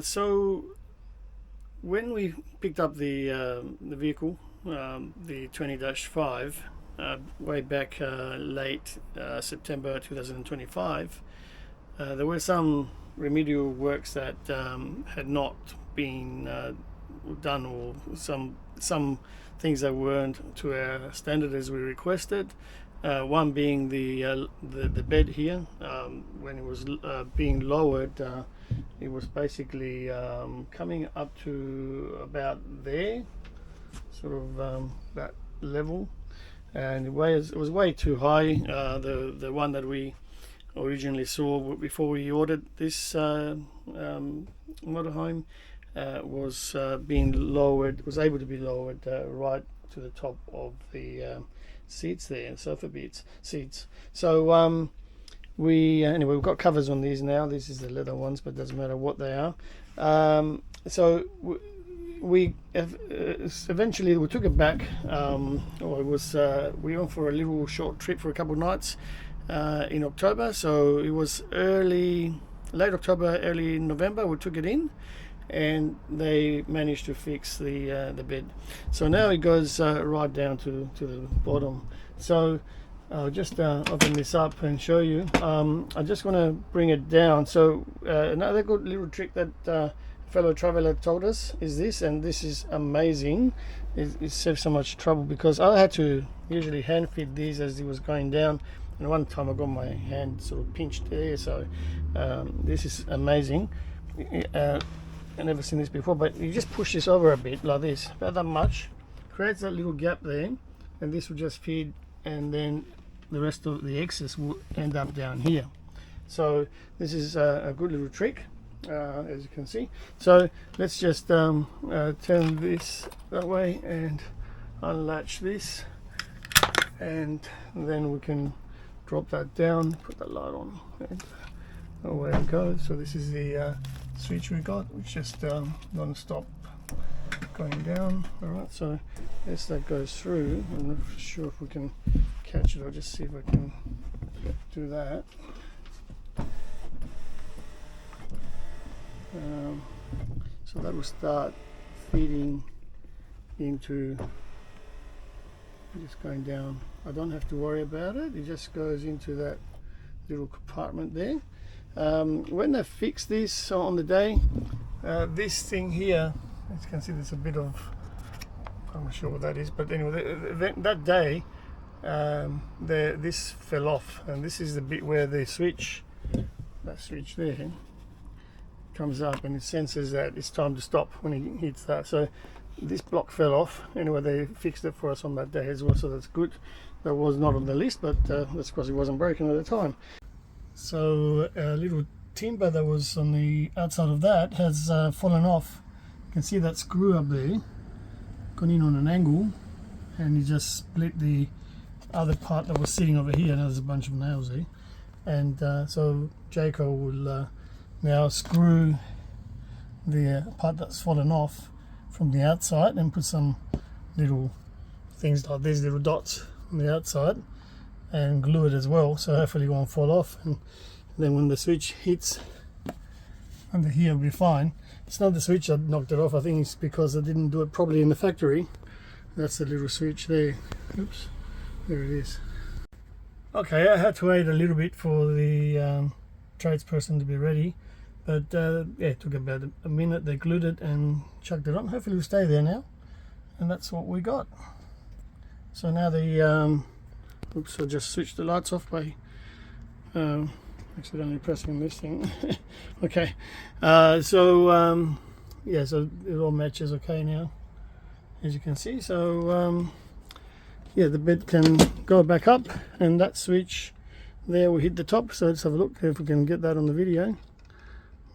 So when we picked up the vehicle, the 20-5, way back late September 2025, there were some remedial works that had not been done, or some things that weren't to our standard as we requested. One being the bed here. When it was being lowered, it was basically coming up to about there, sort of that level, and it was way too high. The one that we originally saw before we ordered this motorhome was being lowered, was able to be lowered right to the top of the seats there, sofa seats. So anyway, we've got covers on these now. This is the leather ones, but it doesn't matter what they are. So we eventually we took it back. We went for a little short trip for a couple of nights in October. So it was late October, early November. We took it in, and they managed to fix the bed. So now it goes right down to the bottom. So I'll just open this up and show you. I just want to bring it down. So another good little trick that fellow traveler told us is this, and this is amazing. It saves so much trouble, because I had to usually hand feed these as it was going down, and one time I got my hand sort of pinched there. So this is amazing. I've never seen this before, but you just push this over a bit like this, about that much, creates that little gap there, and this will just feed, and then the rest of the excess will end up down here. So this is a good little trick, as you can see. So let's just turn this that way and unlatch this, and then we can drop that down, put that light on, and away it goes. So this is the switch we got, which just non-stop going down. All right, so as that goes through, I'm not sure if we can catch it. I'll just see if I can do that. So that will start feeding into, just going down. I don't have to worry about it. It just goes into that little compartment there. When they fix this on the day, this thing here, as you can see, there's a bit of, I'm not sure what that is, but anyway, that day this fell off, and this is the bit where the switch, that switch there, comes up, and it senses that it's time to stop when it hits that. So this block fell off. Anyway, they fixed it for us on that day as well, so that's good. That was not on the list, but that's because it wasn't broken at the time. So a little timber that was on the outside of that has fallen off. You can see that screw up there, gone in on an angle, and it just split the other part that was sitting over here. Now there's a bunch of nails there, and so Jayco will now screw the part that's fallen off from the outside and put some little things like these little dots on the outside and glue it as well, so hopefully it won't fall off, and then when the switch hits under here it'll be fine. It's not the switch that knocked it off. I think it's because I didn't do it properly in the factory. That's the little switch there. Oops, there it is. Okay, I had to wait a little bit for the tradesperson to be ready, but yeah, it took about a minute. They glued it and chucked it on. Hopefully it'll stay there now, and that's what we got. So now the oops, I just switched the lights off by accidentally pressing this thing. Okay, yeah, so it all matches okay now, as you can see. So yeah, the bed can go back up, and that switch there will hit the top. So let's have a look if we can get that on the video.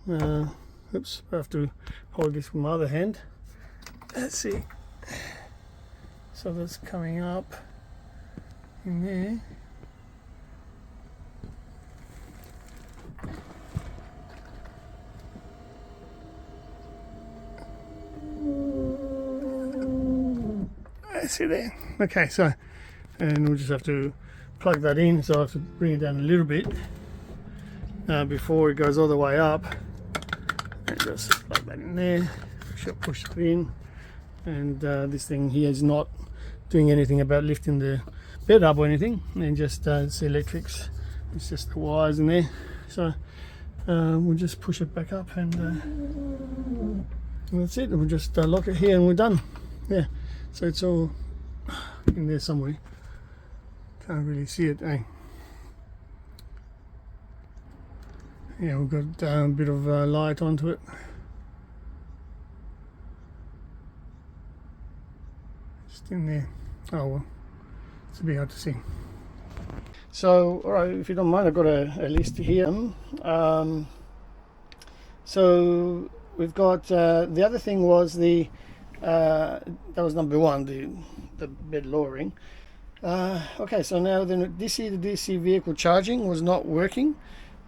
Oops, I have to hold this with my other hand. Let's see. So that's coming up in there. I see there. Okay, so, and we'll just have to plug that in, so I have to bring it down a little bit before it goes all the way up, and just like that in there, push it in, and this thing here is not doing anything about lifting the bed up or anything, and just it's electrics, it's just the wires in there. So we'll just push it back up, and that's it. We'll just lock it here and we're done. Yeah, so it's all in there somewhere, can't really see it, eh? Yeah, we've got a bit of light onto it. Just in there. Oh well, it's a bit hard to see. So, alright, if you don't mind, I've got a list here. So we've got the other thing was that was number one, the bed lowering. Okay, so now then DC to DC vehicle charging was not working.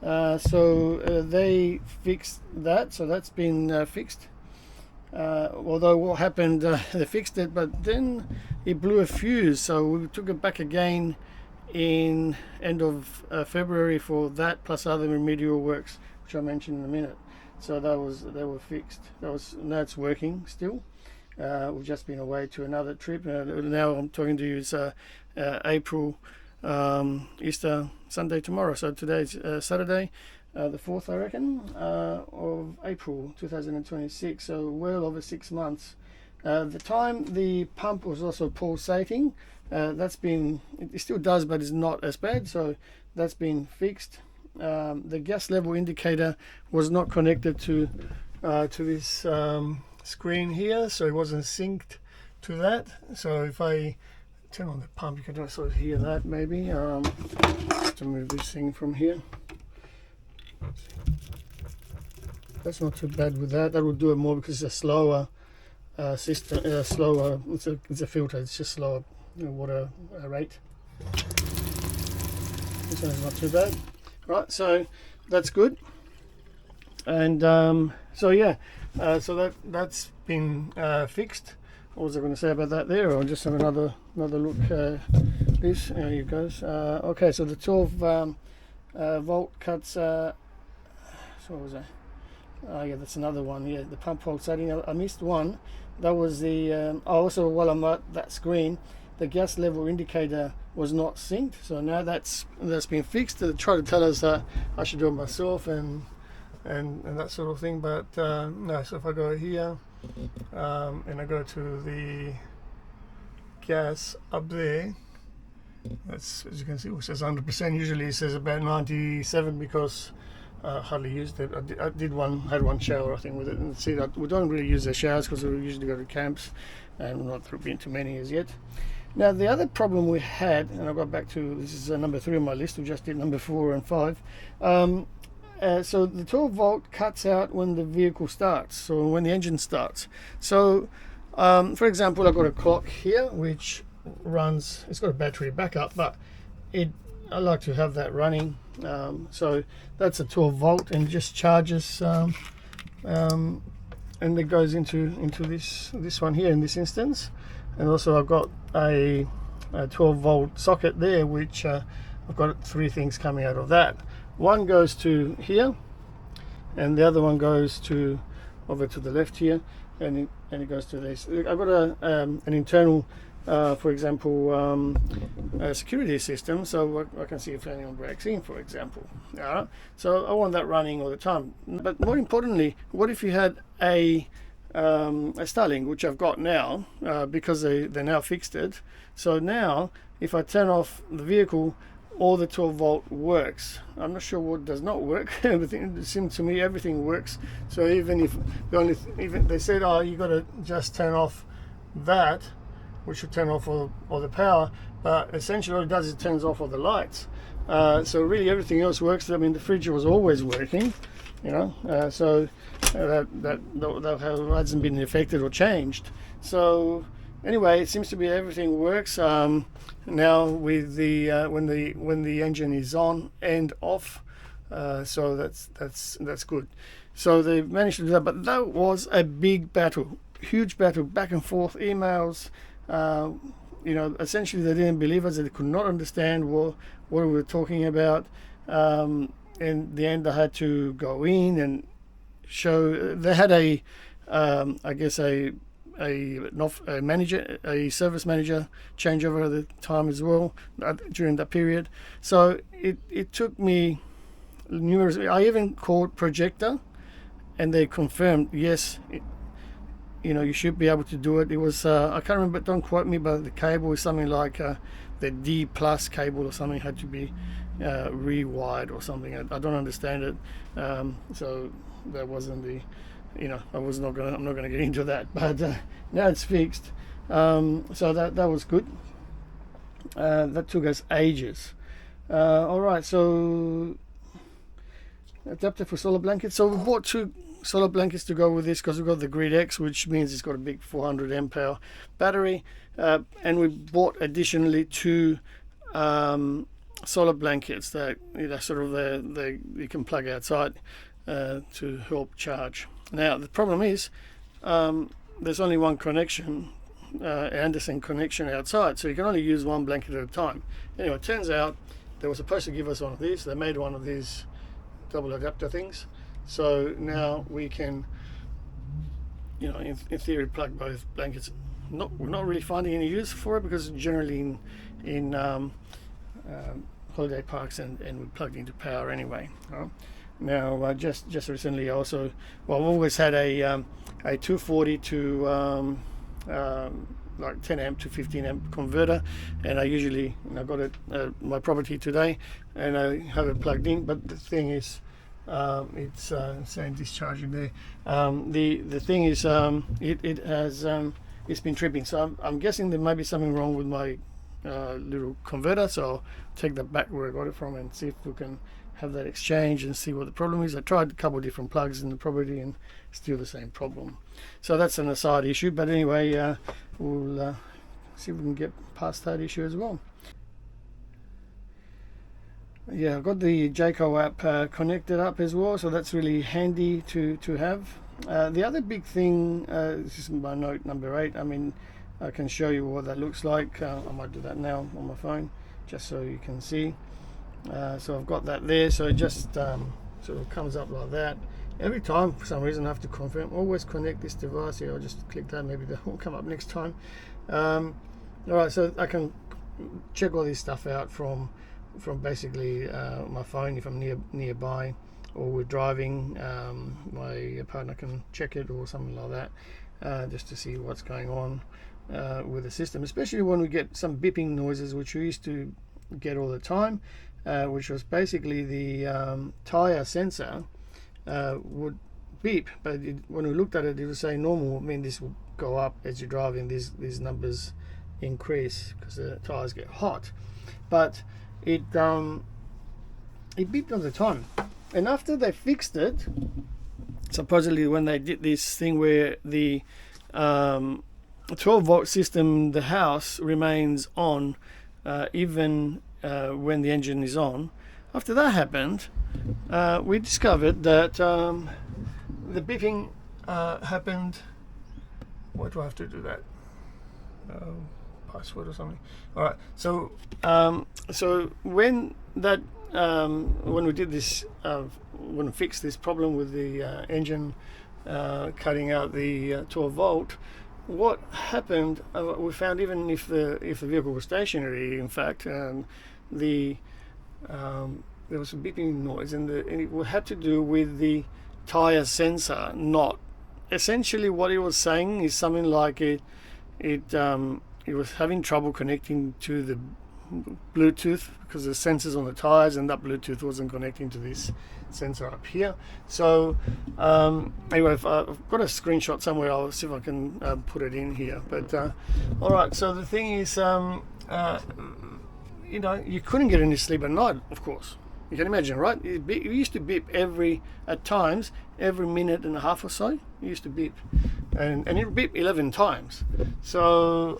So they fixed that, so that's been fixed. Although what happened, they fixed it, but then it blew a fuse, so we took it back again in end of February for that, plus other remedial works, which I mentioned in a minute. So they were fixed. Now it's working still. We've just been away to another trip. Now I'm talking to you. It's April, Easter Sunday tomorrow. So today's Saturday, the 4th, I reckon, of April 2026. So well over 6 months. The time the pump was also pulsating, that's been, it still does, but it's not as bad. So that's been fixed. The gas level indicator was not connected to this screen here, so it wasn't synced to that. So if I turn on the pump, you can also hear that maybe. Just to move this thing from here. That's not too bad with that. That would do it more because it's a slower system, slower. It's a filter. It's just slower water rate. This one's not too bad. Right, so that's good. And so yeah, so that's been fixed. What was I going to say about that there? I'll just have another look. This, there it goes. Okay, so the 12 volt cuts. So what was that? Oh yeah, that's another one. Yeah, the pump hole setting. I missed one. That was the. Also, while I'm at that screen, the gas level indicator was not synced. So now that's been fixed. They try to tell us that I should do it myself and that sort of thing. But no. So if I go here and I go to the gas up there, that's, as you can see, it says 100%. Usually it says about 97 because hardly used it. I had one shower I think with it, and see that we don't really use the showers because we usually go to camps and we're not been too many as yet. Now the other problem we had, and I got back to, this is number 3 on my list, we just did number 4 and 5. So the 12 volt cuts out when the vehicle starts, so when the engine starts. So for example, I've got a clock here which runs, it's got a battery backup, but I like to have that running. So that's a 12 volt and just charges and it goes into this one here in this instance. And also I've got a 12 volt socket there, which I've got 3 things coming out of that. One goes to here and the other one goes to over to the left here, and it goes to this. I've got an internal for example, a security system, so I can see if anyone breaks in, for example. So I want that running all the time. But more importantly, what if you had a Starlink, which I've got now, because they now fixed it. So now, if I turn off the vehicle, all the 12 volt works. I'm not sure what does not work. Everything, it seems to me everything works. So even if even they said, oh, you got to just turn off that, which should turn off all the power, but essentially all it does is it turns off all the lights. So really everything else works. I mean, the fridge was always working, you know, so that hasn't been affected or changed. So anyway, it seems to be everything works now with the when the engine is on and off. So that's good. So they managed to do that, but that was a big battle, huge battle, back and forth emails. You know, essentially they didn't believe us. They could not understand what we were talking about. In the end, I had to go in and show they had I guess a manager, a service manager changeover at the time as well during that period. So it took me numerous. I even called Projector, and they confirmed yes, you should be able to do it. It was I can't remember, don't quote me, but the cable was something like the D plus cable or something had to be rewired or something. I don't understand it, so that wasn't the. I'm not gonna get into that, but now it's fixed. So that was good. That took us ages. All right, so adapter for solar blankets. So we bought 2 solar blankets to go with this because we've got the Grid X, which means it's got a big 400 amp hour battery, and we bought additionally 2 solar blankets that sort of you can plug outside to help charge. Now the problem is there's only one connection, Anderson connection outside, so you can only use one blanket at a time. Anyway, it turns out they were supposed to give us one of these. They made one of these double adapter things, so now we can, in theory, plug both blankets. We're not really finding any use for it because generally in holiday parks and we plugged into power anyway. Now, just recently, also, I've always had a 240 to like 10 amp to 15 amp converter, and I got it at my property today, and I have it plugged in. But the thing is, it's saying discharging there. The thing is, it has it's been tripping. So I'm guessing there might be something wrong with my little converter. So I'll take that back where I got it from and see if we can have that exchange and see what the problem is. I tried a couple of different plugs in the property and still the same problem. So that's an aside issue, but anyway, we'll see if we can get past that issue as well. Yeah, I've got the Jayco app connected up as well, so that's really handy to have. The other big thing, this is my note number 8. I mean, I can show you what that looks like. I might do that now on my phone just so you can see. So I've got that there, so it just sort of comes up like that. Every time, for some reason, I have to confirm, always connect this device here. I'll just click that, maybe that will come up next time. Alright, so I can check all this stuff out from basically my phone if I'm nearby, or we're driving. My partner can check it or something like that, just to see what's going on with the system, especially when we get some beeping noises, which we used to get all the time. Which was basically the tire sensor would beep, but when we looked at it, it was saying normal. I mean, this will go up as you're driving. These numbers increase because the tires get hot, but it beeped all the time. And after they fixed it, supposedly when they did this thing where the 12-volt system, the house remains on even when the engine is on. After that happened, we discovered that the beeping happened. Why do I have to do that? Password or something. All right. So when that when we did this, when we fixed this problem with the engine cutting out the 12 volt. What happened? We found even if the vehicle was stationary, in fact, there was a beeping noise, and it had to do with the tire sensor. Not essentially what it was saying is something like it was having trouble connecting to the Bluetooth because the sensors on the tires, and that Bluetooth wasn't connecting to this sensor up here. So anyway, I've got a screenshot somewhere. I'll see if I can put it in here. But all right, so the thing is, you couldn't get any sleep at night, of course. You can imagine, right? It used to beep at times every minute and a half or so. It used to beep, and it would beep 11 times. So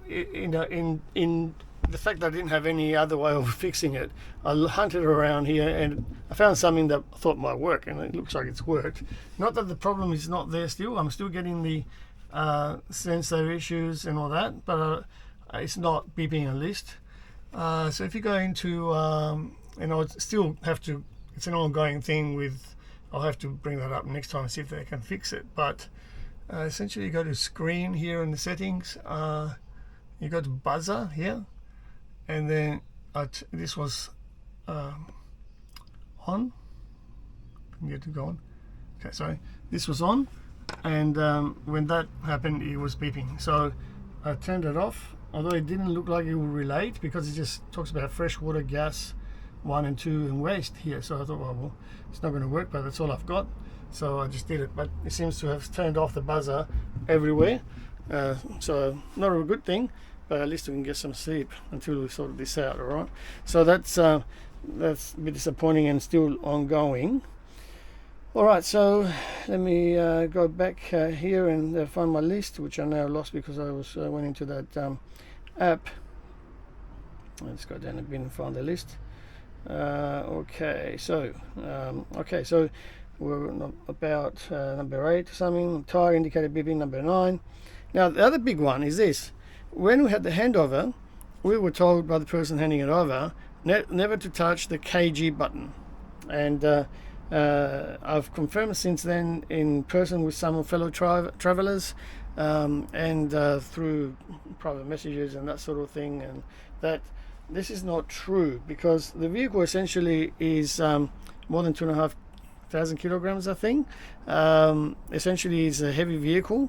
in the fact that I didn't have any other way of fixing it, I hunted around here and I found something that I thought might work, and it looks like it's worked. Not that the problem is not there still. I'm still getting the sensor issues and all that, but it's not beeping at least. So if you go into, and I still have to, it's an ongoing thing with I'll have to bring that up next time and see if they can fix it. But essentially, you go to screen here in the settings. You go to buzzer here, and then this was on. Get to go on. Okay, sorry. This was on, and when that happened, it was beeping. So I turned it off. Although it didn't look like it would relate, because it just talks about freshwater, gas 1 and 2, and waste here. So I thought, well, it's not going to work, but that's all I've got. So I just did it. But it seems to have turned off the buzzer everywhere. So not a good thing, but at least we can get some sleep until we sort this out. All right. So that's a bit disappointing and still ongoing. All right, so let me go back here and find my list, which I now lost because I went into that app. Let's go down a bit and find the list. Okay, so we're about number 8 or something. Tire indicator beeping, number 9. Now the other big one is this: when we had the handover, we were told by the person handing it over never to touch the KG button, and I've confirmed since then in person with some fellow travelers, and through private messages and that sort of thing, and that this is not true, because the vehicle essentially is more than 2,500 kilograms, I think. Essentially is a heavy vehicle,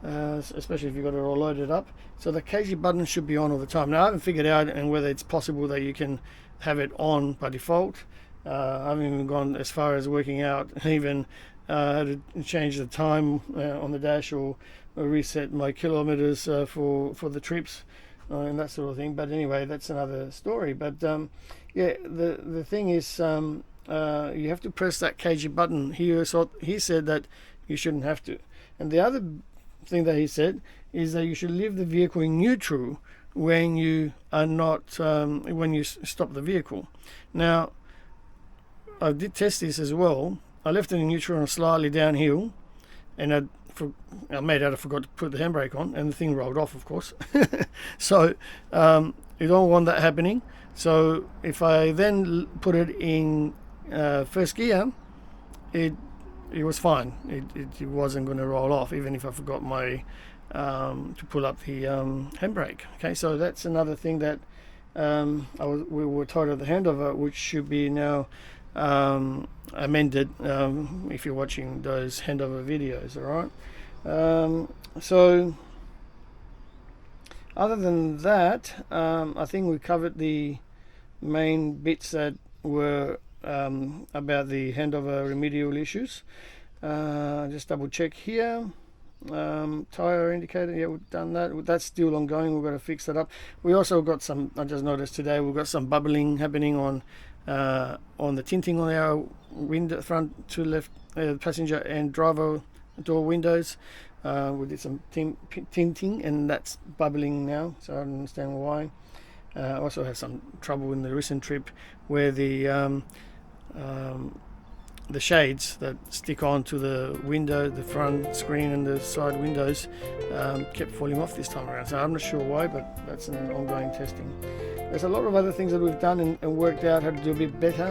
especially if you've got it all loaded up. So the KG button should be on all the time. Now I haven't figured out and whether it's possible that you can have it on by default. I haven't even gone as far as working out even how to change the time on the dash, or reset my kilometers for the trips and that sort of thing. But anyway, that's another story. But yeah, the thing is, you have to press that KG button here. So he said that you shouldn't have to. And the other thing that he said is that you should leave the vehicle in neutral when you are not when you stop the vehicle. Now I did test this as well. I left it in neutral and slightly downhill, and I made out I forgot to put the handbrake on, and the thing rolled off, of course. So you don't want that happening. So if I then put it in first gear, it was fine. It wasn't going to roll off, even if I forgot my to pull up the handbrake. Okay, so that's another thing that we were told at the handover, which should be now amended if you're watching those handover videos. All right. So other than that, I think we covered the main bits that were about the handover remedial issues. Just double check here. Tire indicator, yeah, we've done that. That's still ongoing. We've got to fix that up. We also got some, I just noticed today, we've got some bubbling happening on the tinting on our window, front to left passenger and driver door windows. We did some tinting, and that's bubbling now, so I don't understand why. I also had some trouble in the recent trip where the shades that stick onto the window, the front screen and the side windows, kept falling off this time around. So I'm not sure why, but that's an ongoing testing. There's a lot of other things that we've done and worked out how to do a bit better.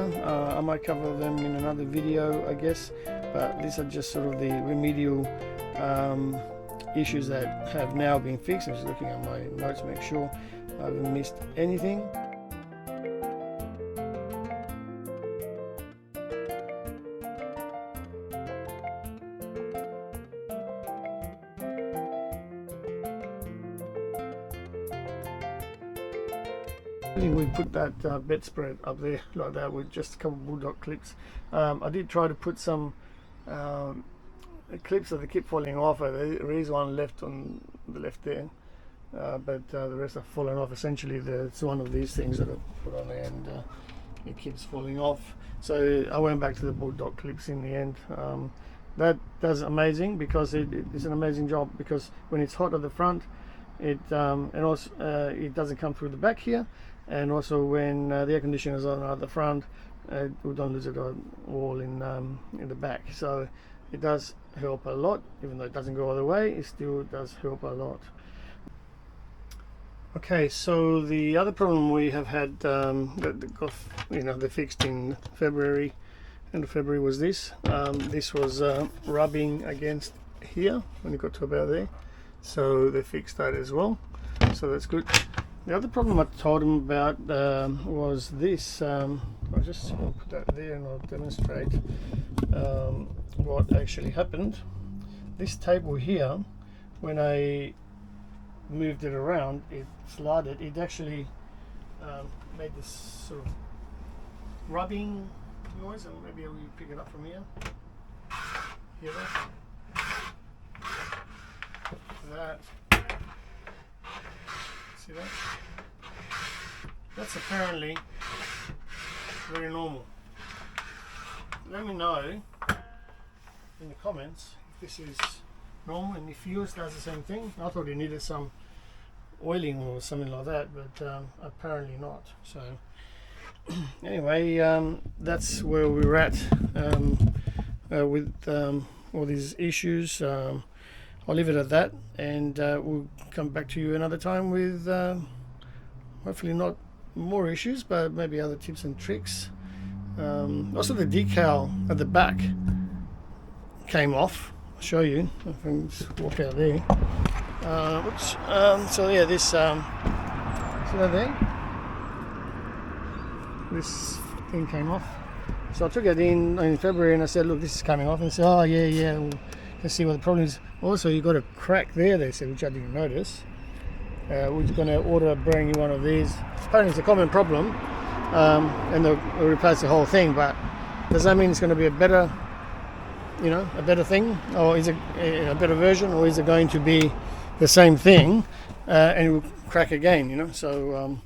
I might cover them in another video, I guess, but these are just sort of the remedial issues that have now been fixed. I'm just looking at my notes to make sure I haven't missed anything. We put that bedspread up there like that with just a couple of bulldog clips. I did try to put some clips that they keep falling off. There is one left on the left there, but the rest have fallen off. Essentially, it's one of these things that I put on there, and it keeps falling off. So I went back to the bulldog clips in the end. That does amazing, because it's an amazing job, because when it's hot at the front, it and also it doesn't come through the back here. And also when the air conditioner is on at the front, we don't lose it all in the back. So it does help a lot, even though it doesn't go all the way. It still does help a lot. Okay, so the other problem we have had that got, they fixed in February end of February was this. This was rubbing against here when it got to about there, so they fixed that as well, so that's good. The other problem I told them about was this. I'll just put that there and I'll demonstrate what actually happened. This table here, when I moved it around, it slided. It actually made this sort of rubbing noise, and maybe we pick it up from here. Hear that? See that? That's apparently very normal. Let me know in the comments if this is normal and if yours does the same thing. I thought it needed some oiling or something like that, but apparently not. So anyway, that's where we're at with all these issues. I'll leave it at that, and we'll come back to you another time with hopefully not more issues, but maybe other tips and tricks. Also, the decal at the back came off. I'll show you. I can just walk out there. So yeah, this see that there? This thing came off. So I took it in February and I said, look, this is coming off. And they said, oh yeah, well, let's see what the problem is. Also, you got a crack there, they said, which I didn't notice. We're just going to order a brand new one of these. Apparently it's a common problem, and they'll replace the whole thing, but does that mean it's going to be a better, a better thing, or is it a better version, or is it going to be the same thing and it will crack again, So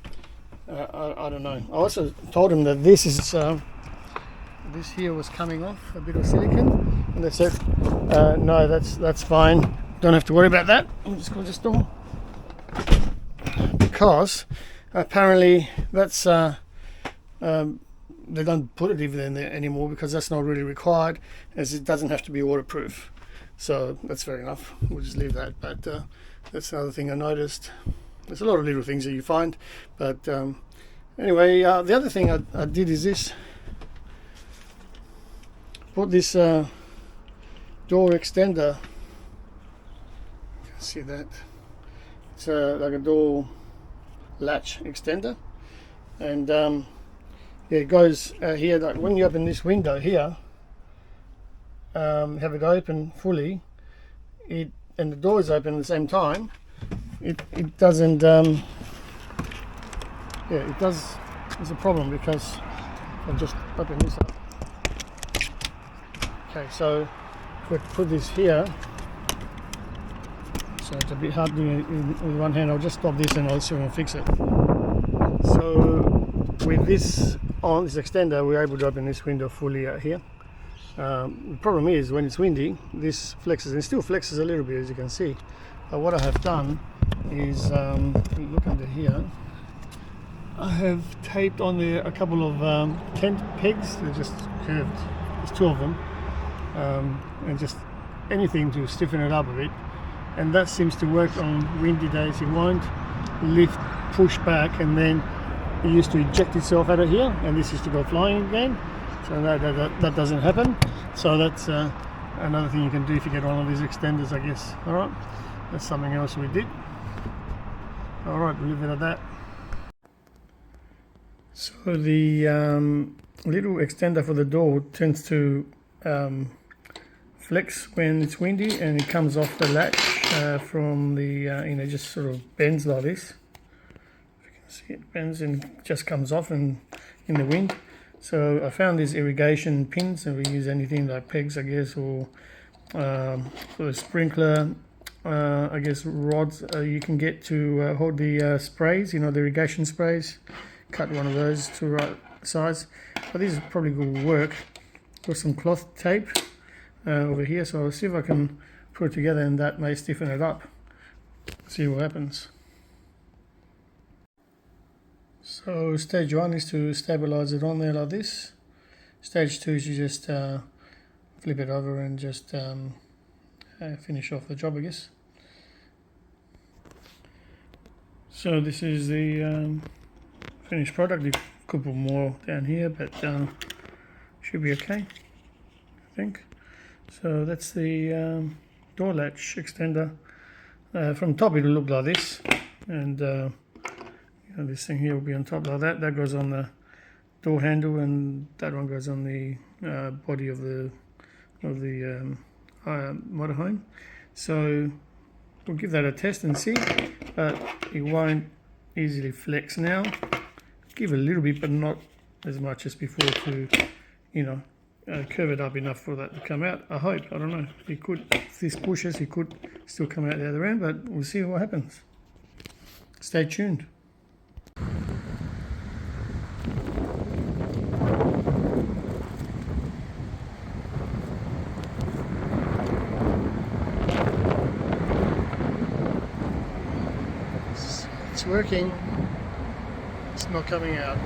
I don't know. I also told them that this here was coming off, a bit of silicone, and they said no, that's fine, don't have to worry about that. I'll just close this door, because apparently that's they don't put it even in there anymore, because that's not really required, as it doesn't have to be waterproof. So that's fair enough, we'll just leave that. But that's another thing I noticed. There's a lot of little things that you find, but anyway, the other thing I did is this. Bought this door extender. You can see that. It's like a door latch extender, and yeah, it goes here. Like when you open this window here, have it open fully, and the door is open at the same time. It doesn't. Yeah, it does. There's a problem because I'll just open this up. Okay, so if we put this here, so it's a bit hard doing it with one hand. I'll just stop this and I'll see if I can fix it. So with this on, this extender, we're able to open this window fully out here. The problem is when it's windy, this flexes, and it still flexes a little bit, as you can see. But what I have done is, if you look under here, I have taped on there a couple of tent pegs. They're just curved. There's two of them. And just anything to stiffen it up a bit, and that seems to work on windy days. It won't lift, push back, and then it used to eject itself out of here, and this used to go flying again. So that doesn't happen. So that's another thing you can do if you get one of these extenders, I guess. All right, that's something else we did. All right, we'll leave it at that. So the little extender for the door tends to flex when it's windy, and it comes off the latch from the just sort of bends like this. If you can see, it bends and just comes off in the wind. So I found these irrigation pins, and we use anything like pegs, I guess, or for the sprinkler, I guess rods you can get to hold the sprays, the irrigation sprays. Cut one of those to the right size, but these probably will work. Got some cloth tape over here, so I'll see if I can put it together, and that may stiffen it up. See what happens. So stage 1 is to stabilize it on there like this. Stage 2 is you just flip it over and just finish off the job, I guess. So this is the finished product. You could put more down here, but should should be okay, I think. So that's the door latch extender. From top it'll look like this, and this thing here will be on top like that. That goes on the door handle, and that one goes on the body of the motorhome. So we'll give that a test and see, but it won't easily flex now. Give it a little bit, but not as much as before to, curve it up enough for that to come out. I hope. I don't know. It could, if this pushes, it could still come out the other end, but we'll see what happens. Stay tuned. It's working. It's not coming out.